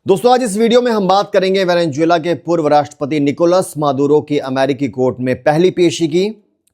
दोस्तों आज इस वीडियो में हम बात करेंगे वेनेजुएला के पूर्व राष्ट्रपति निकोलस मादुरो की अमेरिकी कोर्ट में पहली पेशी की।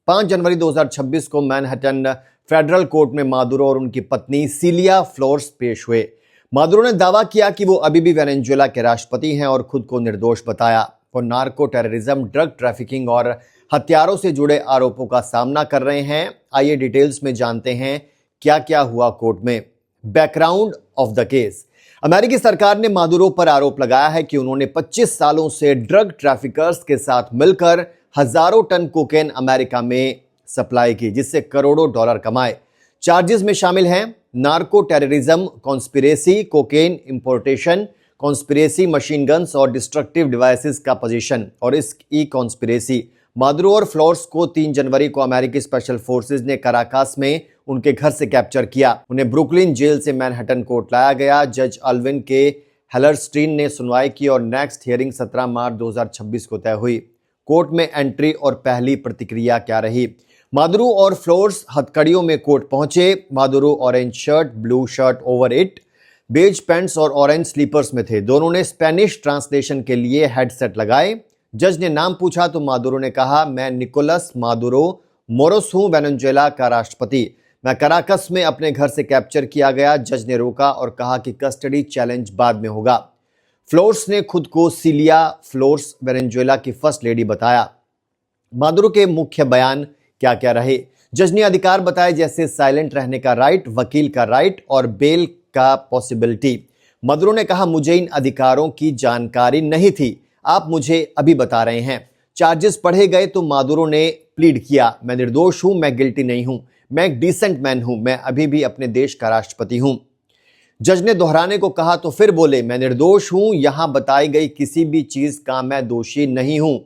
5 जनवरी 2026 को मैनहट्टन फेडरल कोर्ट में मादुरो और उनकी पत्नी सिलिया फ्लोर्स पेश हुए। मादुरो ने दावा किया कि वो अभी भी वेनेजुएला के राष्ट्रपति हैं और खुद को निर्दोष बताया। वो नार्को टेररिज्म, ड्रग ट्रैफिकिंग और हथियारों से जुड़े आरोपों का सामना कर रहे हैं। आइए डिटेल्स में जानते हैं क्या क्या हुआ कोर्ट में। Background of the case. अमेरिकी सरकार ने मादुरो पर आरोप लगाया है कि उन्होंने 25 सालों से ड्रग ट्रैफिकर्स के साथ मिलकर हजारों टन कोकेन अमेरिका में सप्लाई की, जिससे करोड़ों डॉलर कमाए। चार्जेस में शामिल हैं narco terrorism, conspiracy, cocaine importation, conspiracy, machine guns और डिस्ट्रक्टिव डिवाइसेस का पोजीशन और इसकी कॉन्स्पिरेसी। मादुरो और फ्लोर्स को 3 जनवरी को अमेरिकी स्पेशल फोर्सेस ने कराकास में उनके घर से कैप्चर किया। उन्हें ब्रुकलिन जेल से मैनहट्टन कोर्ट लाया गया। जज अल्विन के हेलरस्टीन ने सुनवाई की और नेक्स्ट हियरिंग 17 मार्च 2026 को तय हुई। कोर्ट में एंट्री और पहली प्रतिक्रिया क्या रही। मादुरो और फ्लोर्स हथकड़ियों में कोर्ट पहुंचे। Maduro orange shirt, blue shirt over it, beige pants और ऑरेंज स्लीपर्स में थे। दोनों ने स्पेनिश ट्रांसलेशन के लिए हेडसेट लगाए। जज ने नाम पूछा तो मादुरो ने कहा, मैं निकोलस मादुरो मोरोस हूं, वेनेजुएला का राष्ट्रपति। मैं कराकस में अपने घर से कैप्चर किया गया। जज ने रोका और कहा कि कस्टडी चैलेंज बाद में होगा। फ्लोर्स ने खुद को सिलिया फ्लोर्स, वेनेजुएला की फर्स्ट लेडी बताया। मादुरो के मुख्य बयान क्या क्या रहे। जज ने अधिकार बताए जैसे साइलेंट रहने का राइट, वकील का राइट और बेल का पॉसिबिलिटी। मादुरो ने कहा, मुझे इन अधिकारों की जानकारी नहीं थी, आप मुझे अभी बता रहे हैं। चार्जेस पढ़े गए तो मादुरो ने प्लीड किया, मैं निर्दोष हूं, मैं गिल्टी नहीं हूं, मैं एक डिसेंट मैन हूं, मैं अभी भी अपने देश का राष्ट्रपति हूं। जज ने दोहराने को कहा तो फिर बोले, मैं निर्दोष हूं, यहां बताई गई किसी भी चीज का मैं दोषी नहीं हूं।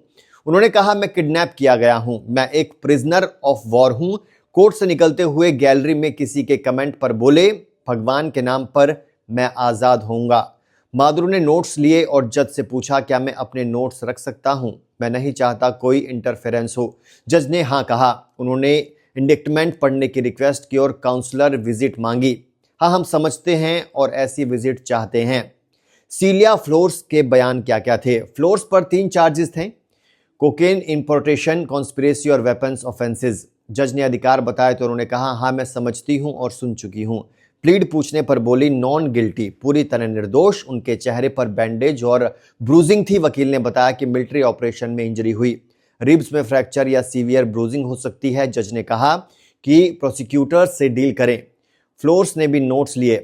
उन्होंने कहा, मैं किडनैप किया गया हूं, मैं एक प्रिजनर ऑफ वॉर हूं। कोर्ट से निकलते हुए गैलरी में किसी के कमेंट पर बोले, भगवान के नाम पर मैं आजाद होऊंगा। मादुरो ने नोट्स लिए और जज से पूछा, क्या मैं अपने नोट्स रख सकता हूं, मैं नहीं चाहता कोई इंटरफेरेंस हो। जज ने हाँ कहा। उन्होंने इंडिक्टमेंट पढ़ने की रिक्वेस्ट की और काउंसलर विजिट मांगी। हाँ, हम समझते हैं और ऐसी विजिट चाहते हैं। सिलिया फ्लोर्स के बयान क्या क्या थे। फ्लोर्स पर 3 चार्जेस थे, कोकेन इंपोर्टेशन, कॉन्स्पिरेसी और वेपन्स ऑफेंसेस। जज ने अधिकार बताए तो उन्होंने कहा, हाँ मैं समझती हूं और सुन चुकी हूं। प्लीड पूछने पर बोली, नॉन गिल्टी, पूरी तरह निर्दोष। उनके चेहरे पर बैंडेज और ब्रूजिंग थी। वकील ने बताया कि मिलिट्री ऑपरेशन में इंजरी हुई, रिब्स में फ्रैक्चर या सीवियर ब्रूजिंग हो सकती है। जज ने कहा कि प्रोसिक्यूटर्स से डील करें। फ्लोर्स ने भी नोट्स लिए।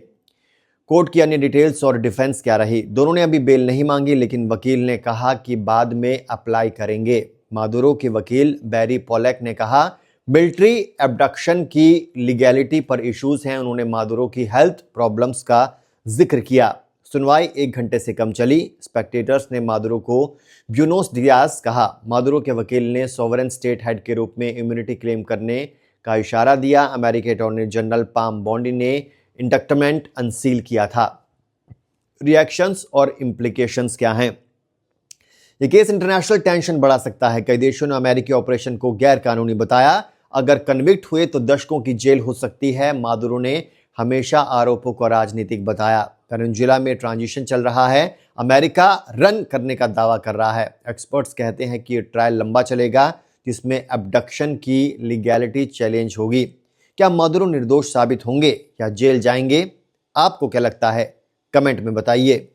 कोर्ट की अन्य डिटेल्स और डिफेंस क्या रही। दोनों ने अभी बेल नहीं मांगी, लेकिन वकील ने कहा कि बाद में अप्लाई करेंगे। मादुरो के वकील बैरी पोलेक ने कहा, मिलिट्री एब्डक्शन की लीगैलिटी पर इश्यूज हैं। उन्होंने मादुरो की हेल्थ प्रॉब्लम्स का जिक्र किया। सुनवाई 1 घंटे से कम चली। स्पेक्टेटर्स ने मादुरो को ब्यूनोस डियास कहा। मादुरो के वकील ने सॉवरेन स्टेट हेड के रूप में इम्यूनिटी क्लेम करने का इशारा दिया। अमेरिकी अटॉर्नी जनरल पाम बॉन्डी ने इंडक्टमेंट अनसील किया था। रिएक्शंस और इम्प्लीकेशंस क्या हैं। यह केस इंटरनेशनल टेंशन बढ़ा सकता है। कई देशों ने अमेरिकी ऑपरेशन को गैर कानूनी बताया। अगर कन्विक्ट हुए तो दशकों की जेल हो सकती है। मादुरो ने हमेशा आरोपों को राजनीतिक बताया। वेनेजुएला में ट्रांजिशन चल रहा है, अमेरिका रन करने का दावा कर रहा है। एक्सपर्ट्स कहते हैं कि ये ट्रायल लंबा चलेगा, जिसमें एब्डक्शन की लीगैलिटी चैलेंज होगी। क्या मादुरो निर्दोष साबित होंगे या जेल जाएंगे? आपको क्या लगता है, कमेंट में बताइए।